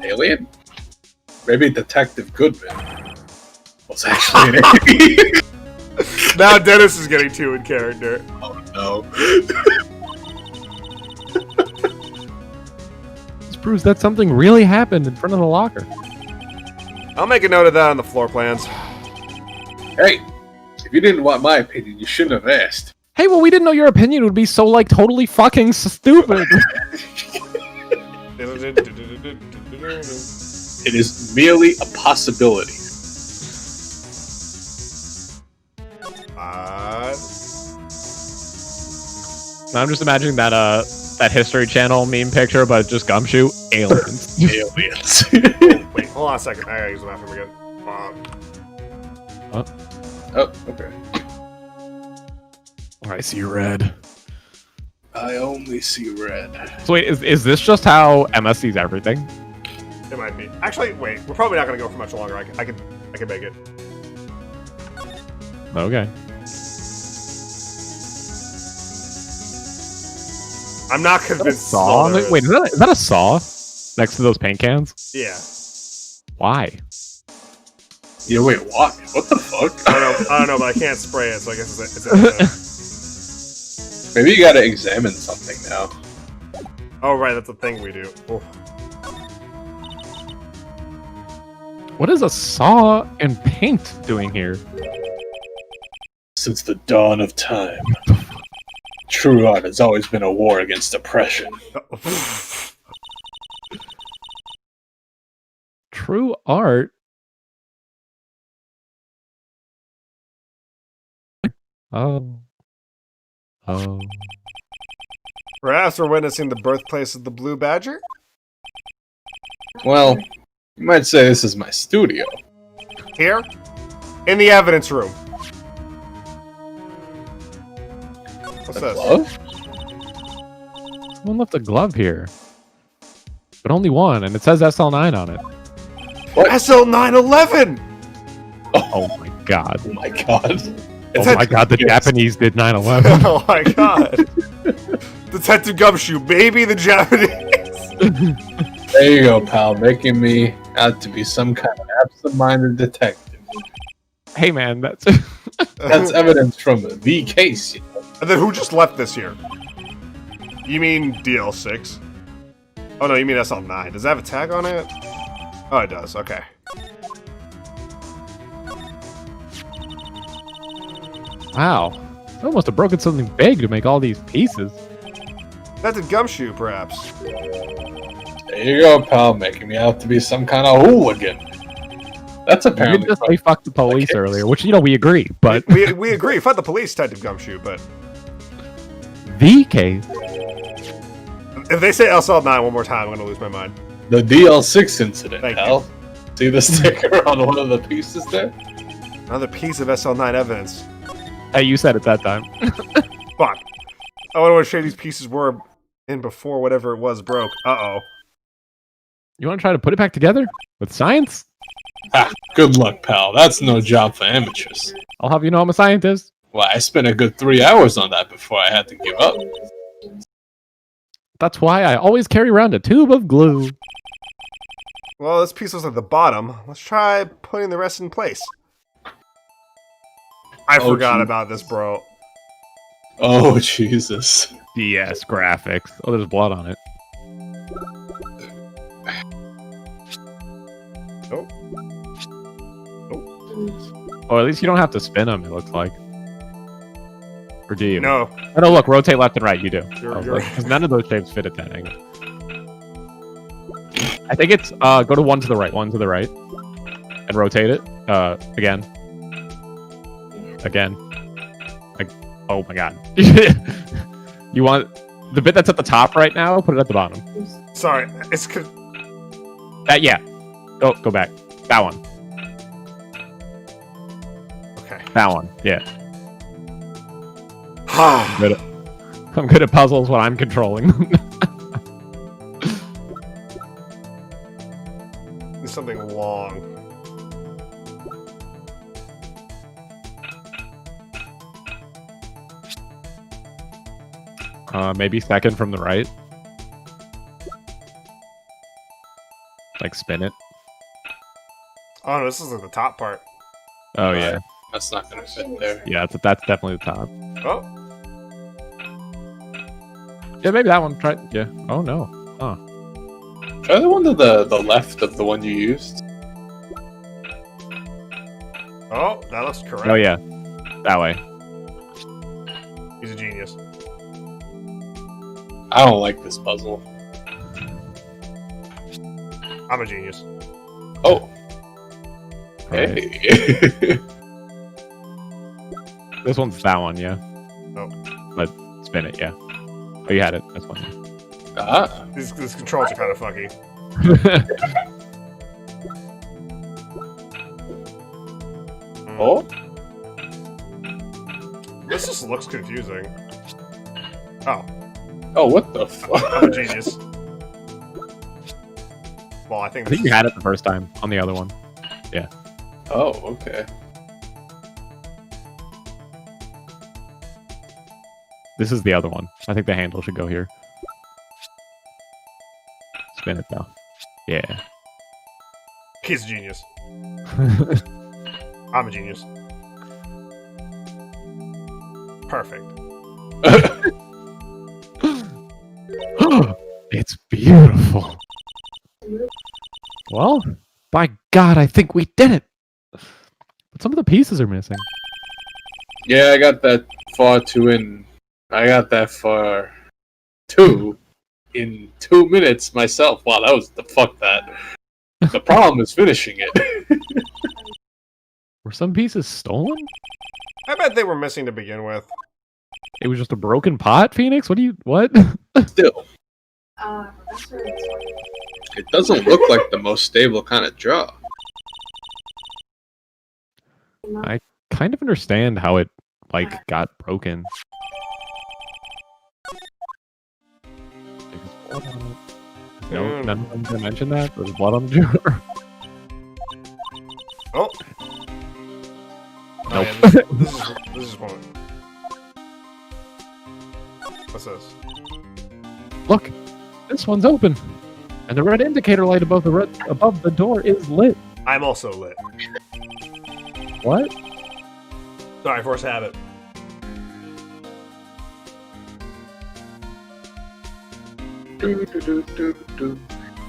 S3: Alien? Maybe Detective Goodman was actually an alien.
S1: Now Dennis is getting too in character.
S3: Oh no.
S2: This proves that something really happened in front of the locker.
S1: I'll make a note of that on the floor plans.
S3: Hey, if you didn't want my opinion, you shouldn't have asked.
S2: Hey, well, we didn't know your opinion would be so, like, totally fucking stupid.
S3: It is merely a possibility.
S2: I'm just imagining that, that History Channel meme picture, but just Gumshoe. Aliens.
S3: Aliens.
S1: Wait, hold on a second. I gotta use the bathroom again.
S3: Oh, okay.
S2: Oh, I see red.
S3: I only see red.
S2: So wait, is this just how MS sees everything?
S1: It might be. Actually, wait. We're probably not gonna go for much longer. I can make it.
S2: Okay.
S1: I'm not convinced.
S2: Saw? Wait, is that a saw next to those paint cans?
S1: Yeah.
S2: Why?
S3: Yeah, wait, what? What the fuck?
S1: I don't know, but I can't spray it, so I guess it's
S3: Maybe you gotta examine something now.
S1: Oh, right, that's a thing we do. Oh.
S2: What is a saw and paint doing here?
S3: Since the dawn of time, true art has always been a war against oppression.
S2: True art? Oh.
S1: Perhaps we're witnessing the birthplace of the Blue Badger?
S3: Well, you might say this is my studio.
S1: Here? In the evidence room. What's this?
S3: Glove?
S2: Someone left a glove here. But only one, and it says SL9 on it.
S3: What?
S1: SL911!
S2: Oh my god.
S3: Oh my god.
S2: Oh my god, the Japanese did 9/11.
S1: Oh my god. Detective Gumshoe, maybe the Japanese.
S3: There you go, pal, making me out to be some kind of absent-minded detective.
S2: Hey man, that's
S3: That's evidence from the case. You know?
S1: And then who just left this here? You mean DL6? Oh no, you mean SL9. Does that have a tag on it? Oh, it does. Okay.
S2: wow. Someone must have broken something big to make all these pieces.
S1: Detective Gumshoe, perhaps.
S3: There you go, pal, making me out to be some kind of hooligan. That's
S2: You
S3: apparently
S2: did just say fuck the police earlier, which we agree, but
S1: We agree. Fuck the police, Detective Gumshoe, but
S2: the case.
S1: if they say SL9 one more time, I'm gonna lose my mind.
S3: the DL6 incident,
S1: Thank
S3: pal. See the sticker on one of the pieces there?
S1: Another piece of SL9 evidence.
S2: Hey, you said it that time.
S1: Fuck. I wonder what shape these pieces were in before whatever it was broke. Uh-oh.
S2: You want to try to put it back together with science?
S3: Ah, good luck, pal. That's no job for amateurs.
S2: I'll have you know I'm a scientist.
S3: Well, I spent a good 3 hours on that before I had to give up.
S2: That's why I always carry around a tube of glue.
S1: Well, this piece was at the bottom. Let's try putting the rest in place. I forgot
S3: gee.
S1: about this, bro.
S3: Oh, Jesus.
S2: DS graphics. Oh, there's blood on it.
S1: Oh.
S2: Or at least you don't have to spin them, it looks like. Or do you?
S1: No.
S2: Oh, no, look, rotate left and right. You do.
S1: You're-
S2: Because none of those shapes fit at that angle. I think it's go to one to the right, and rotate it. Again. Like, oh my god. You want the bit that's at the top right now? Put it at the bottom.
S1: Sorry, it's
S2: That yeah. Go back. That one.
S1: okay.
S2: That one. Yeah. I'm good at puzzles when I'm controlling them.
S1: There's something long.
S2: Maybe second from the right. Like spin it.
S1: Oh no, this is like the top part.
S2: Oh yeah.
S3: That's not gonna fit there.
S2: Yeah, that's definitely the top.
S1: Oh,
S2: Yeah, maybe that one. Try. Yeah. Oh no.
S3: Try the one to the left of the one you used.
S1: oh, that looks correct.
S2: Oh yeah. That way.
S1: He's a genius.
S3: I don't like this puzzle.
S1: I'm a genius.
S3: Oh.
S2: Right.
S3: Hey.
S2: This one's that one. Yeah.
S1: Oh.
S2: But spin it. Yeah. Oh, you had it. This one.
S3: Ah.
S1: These controls are kind of funky.
S3: Oh.
S1: This just looks confusing. Oh,
S3: Oh, what the
S1: I'm
S3: fuck?
S1: a genius. Well, I think
S2: I think you had it the first time on the other one.
S3: Oh, okay.
S2: This is the other one. I think the handle should go here. Spin it though. Yeah.
S1: he's a genius. I'm a genius. Perfect.
S2: It's beautiful. Well, by God, I think we did it. But some of the pieces are missing.
S3: Yeah, I got that far in 2 in 2 minutes myself. Wow, that was the fuck that. The problem is finishing it.
S2: Were some pieces stolen?
S1: I bet they were missing to begin with.
S2: It was just a broken pot, Phoenix? What?
S3: Still, it doesn't look like the most stable kind of draw.
S2: Kind of understand how it, got broken. There's blood on it. No, none of them can mention that. There's blood on the jar.
S1: Oh.
S2: Nope.
S1: Yeah, this is one. What's this?
S2: Look, this one's open, and the red indicator light above the door is lit.
S1: I'm also lit.
S2: What?
S1: Sorry, force habit.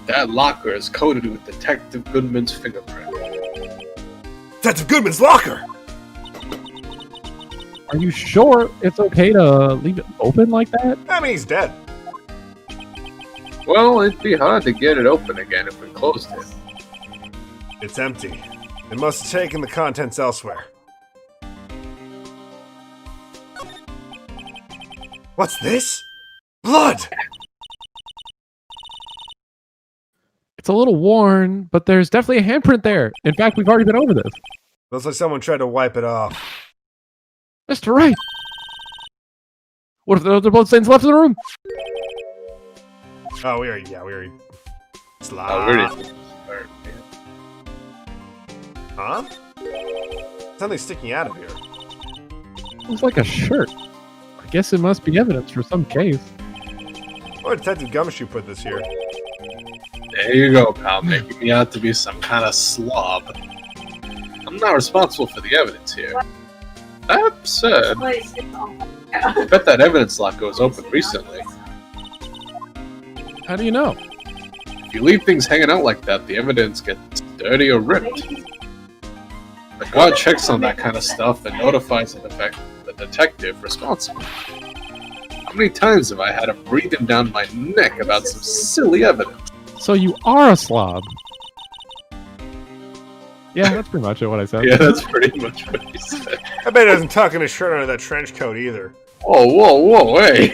S3: That locker is coated with Detective Goodman's fingerprint.
S1: Detective Goodman's locker!
S2: Are you sure it's okay to leave it open like that?
S1: I mean, he's dead.
S3: Well, it'd be hard to get it open again if we closed it.
S1: It's empty. They must have taken the contents elsewhere. What's this? Blood!
S2: It's a little worn, but there's definitely a handprint there. In fact, we've already been over this.
S1: Looks like someone tried to wipe it off.
S2: Mr. Wright! What if there are blood stains left in the room?
S1: Oh, we already.
S3: Oh, really?
S1: Huh? Something sticking out of here.
S2: It's like a shirt. I guess it must be evidence for some case.
S1: Why did Detective Gumshoe put this here?
S3: There you go, pal, making me out to be some kind of slob. I'm not responsible for the evidence here. That said, I bet that evidence locker was open recently.
S2: How do you know?
S3: If you leave things hanging out like that, the evidence gets dirty or ripped. The guard checks on that kind of stuff and notifies the detective responsible. How many times have I had to breathe him down my neck about some silly evidence?
S2: So you are a slob. Yeah, that's pretty much it, what I said.
S3: Yeah, that's pretty much what he said.
S1: I bet he doesn't tuck in his shirt under that trench coat either.
S3: Whoa, hey!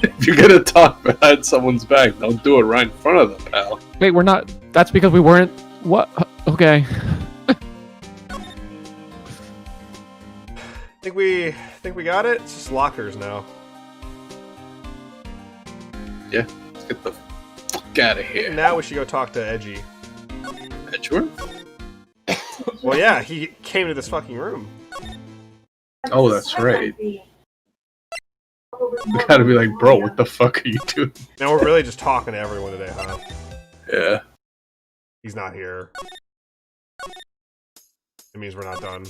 S3: If you're gonna talk behind someone's back, don't do it right in front of them, pal.
S2: Wait, we're not... That's because we weren't... What? Okay.
S1: Think we got it? It's just lockers now.
S3: Yeah, let's get the fuck out of here.
S1: Now we should go talk to Edgy.
S3: Edgeworth?
S1: Well, yeah, he came to this fucking room.
S3: Oh, that's right. We gotta be like, bro, what the fuck are you doing?
S1: Now we're really just talking to everyone today, huh?
S3: Yeah.
S1: He's not here. It means we're not done.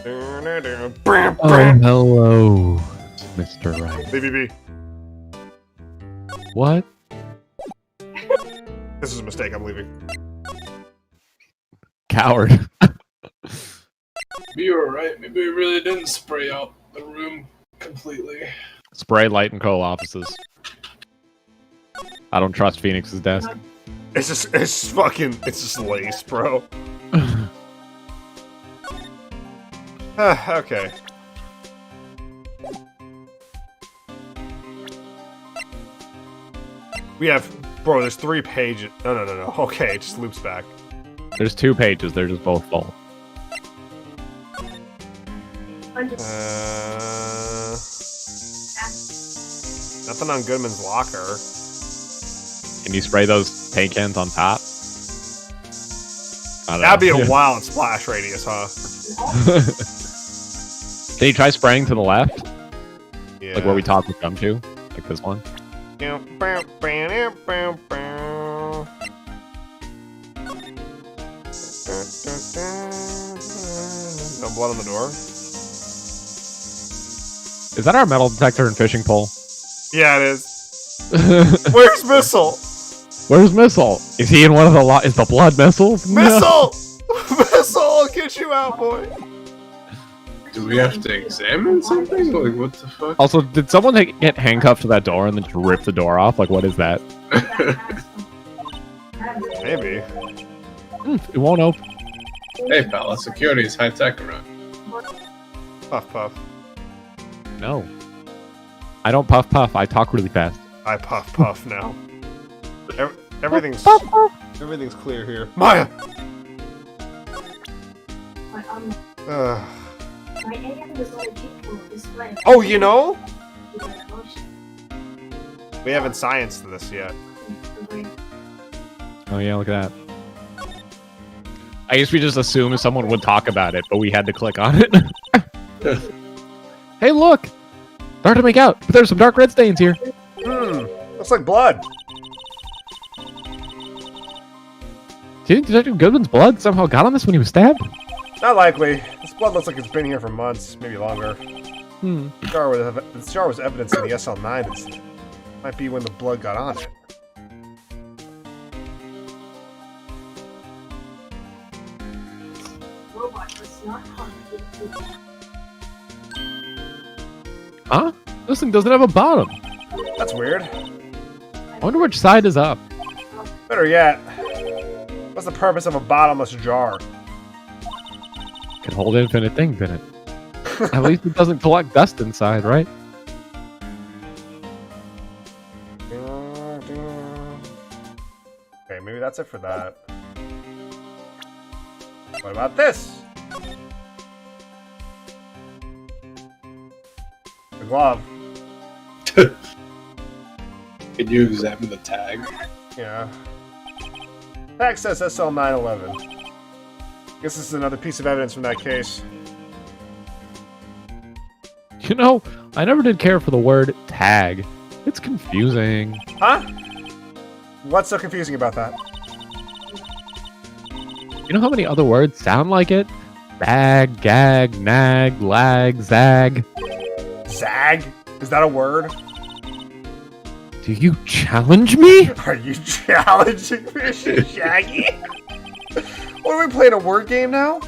S2: Oh, hello, Mr. Right.
S1: BBB.
S2: What?
S1: This is a mistake, I'm leaving.
S2: Coward.
S3: You were right. Maybe we really didn't spray out the room completely.
S2: Spray light and coal offices. I don't trust Phoenix's desk.
S1: It's just lace, bro. Okay. We have, bro, there's 3 pages. No. Okay, it just loops back.
S2: There's 2 pages, they're just both full.
S1: Nothing on Goodman's locker.
S2: Can you spray those paint cans on top? I don't
S1: That'd be
S2: know.
S1: a wild splash radius, huh?
S2: Can you try spraying to the left?
S1: Yeah.
S2: Like where we talked with Gum to? Like this one?
S1: No blood on the door?
S2: Is that our metal detector and fishing pole?
S1: Yeah, it is. Where's Missile?
S2: Where's Missile? Is he in one of the is the blood missiles? No.
S1: Missile! Missile, I'll get you out, boy.
S3: Do we have to examine something? Like, what the fuck?
S2: Also, did someone get handcuffed to that door and then rip the door off? Like, what is that?
S1: Maybe.
S2: It won't open.
S3: Hey, pal, security is high tech around.
S1: Puff, puff.
S2: No. I don't puff puff. I talk really fast.
S1: I puff, puff now. Everything's clear here. Maya! Oh, you know? We haven't scienced this yet.
S2: Oh yeah, look at that. I guess we just assumed someone would talk about it, but we had to click on it. Hey, look! It's hard to make out, but there's some dark red stains here.
S1: Looks like blood.
S2: Do you think Detective Goodman's blood somehow got on this when he was stabbed?
S1: Not likely. This blood looks like it's been here for months, maybe longer.
S2: Hmm.
S1: The jar was evidence in the SL9 incident. Might be when the blood got on it.
S2: Huh? This thing doesn't have a bottom.
S1: That's weird.
S2: I wonder which side is up.
S1: Better yet, what's the purpose of a bottomless jar?
S2: Can hold infinite things in it. At least it doesn't collect dust inside, right?
S1: Okay, maybe that's it for that. What about this? The glove.
S3: Can you examine the tag?
S1: Yeah. Tag says SL911. Guess this is another piece of evidence from that case.
S2: You know, I never did care for the word tag. It's confusing.
S1: Huh? What's so confusing about that?
S2: You know how many other words sound like it? Bag, gag, nag, lag, zag.
S1: Zag? Is that a word?
S2: Do you challenge me?
S1: Are you challenging me, Shaggy? What are we playing, a word game now?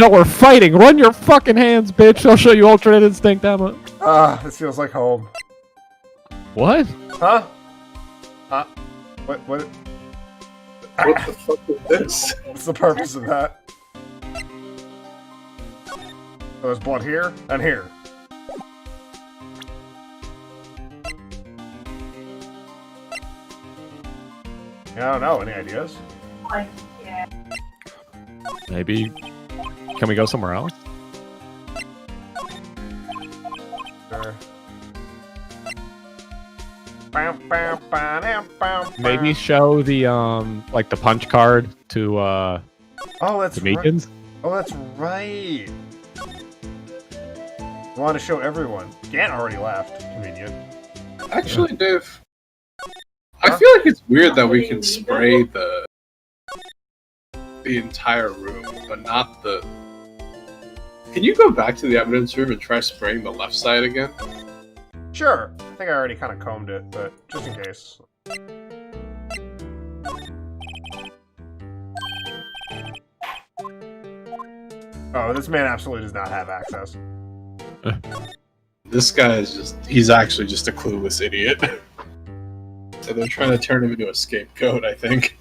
S2: No, we're fighting. Run your fucking hands, bitch. I'll show you alternate instinct, Emma.
S1: This feels like home.
S2: What?
S1: Huh? What?
S3: What the fuck is this?
S1: What's the purpose of that? There's blood here and here. I don't know. Any ideas?
S2: Maybe. Can we go somewhere else?
S1: Sure.
S2: Maybe show the like the punch card to
S1: Oh, that's
S2: the Meekins.
S1: Oh, that's right. I want to show everyone. Gant already left. Convenient.
S3: Actually, Dave, I feel like it's weird that we can spray the entire room, but not the... Can you go back to the evidence room and try spraying the left side again?
S1: Sure. I think I already kind of combed it, but just in case. Oh, this man absolutely does not have access.
S3: This guy is just—he's actually just a clueless idiot. So they're trying to turn him into a scapegoat, I think.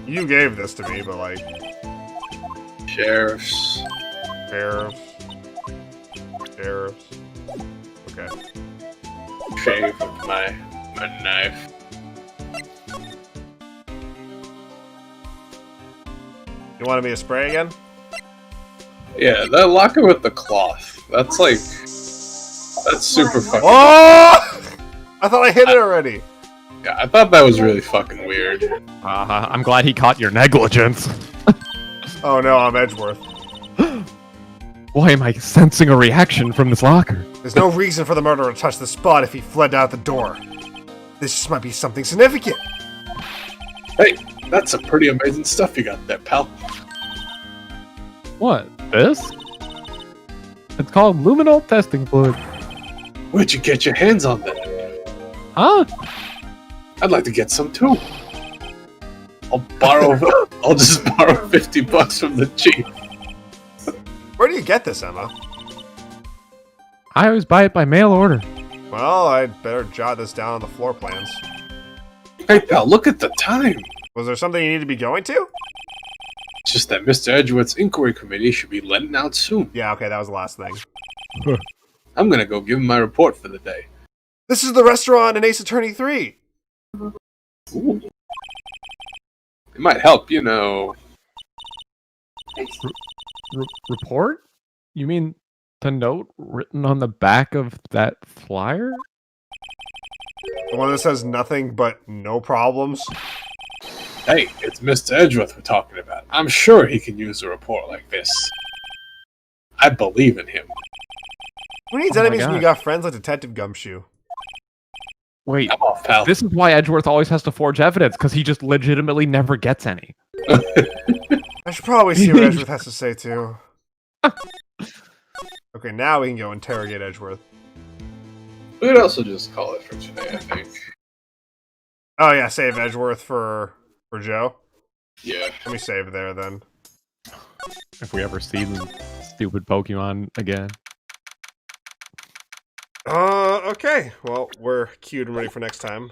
S1: You gave this to me, but like...
S3: Sheriffs.
S1: Sheriffs. Okay.
S3: Shave with my knife.
S1: You wanted me to spray again?
S3: Yeah, that locker with the cloth. That's like... That's super fucking...
S1: Oh! I thought I hit it already.
S3: Yeah, I thought that was really fucking weird.
S2: I'm glad he caught your negligence.
S1: Oh no, I'm Edgeworth.
S2: Why am I sensing a reaction from this locker?
S1: There's no reason for the murderer to touch the spot if he fled out the door. This just might be something significant.
S3: Hey, that's some pretty amazing stuff you got there, pal.
S2: What? This? It's called luminol testing fluid.
S3: Where'd you get your hands on that?
S2: Huh?
S3: I'd like to get some too. I'll just borrow $50 from the chief.
S1: Where do you get this, Emma?
S2: I always buy it by mail order.
S1: Well, I'd better jot this down on the floor plans.
S3: Hey pal, look at the time.
S1: Was there something you need to be going to?
S3: It's just that Mr. Edgeworth's inquiry committee should be letting out soon.
S1: Yeah, okay, that was the last thing.
S3: I'm gonna go give him my report for the day.
S1: This is the restaurant in Ace Attorney 3.
S3: Ooh. It might help, you know.
S2: Report? You mean the note written on the back of that flyer?
S1: The one that says nothing but no problems.
S3: Hey, it's Mr. Edgeworth we're talking about. I'm sure he can use a report like this. I believe in him.
S1: Who needs
S2: Oh my
S1: enemies when
S2: God.
S1: you got friends like Detective Gumshoe?
S2: Wait,
S3: Come on, pal.
S2: this is why Edgeworth always has to forge evidence, because he just legitimately never gets any.
S1: I should probably see what Edgeworth has to say, too. Okay, now we can go interrogate Edgeworth.
S3: We could also just call it for today, I think.
S1: Oh yeah, save Edgeworth for Joe.
S3: Yeah.
S1: Let me save there, then.
S2: If we ever see the stupid Pokemon again.
S1: Okay. Well, we're queued and ready for next time.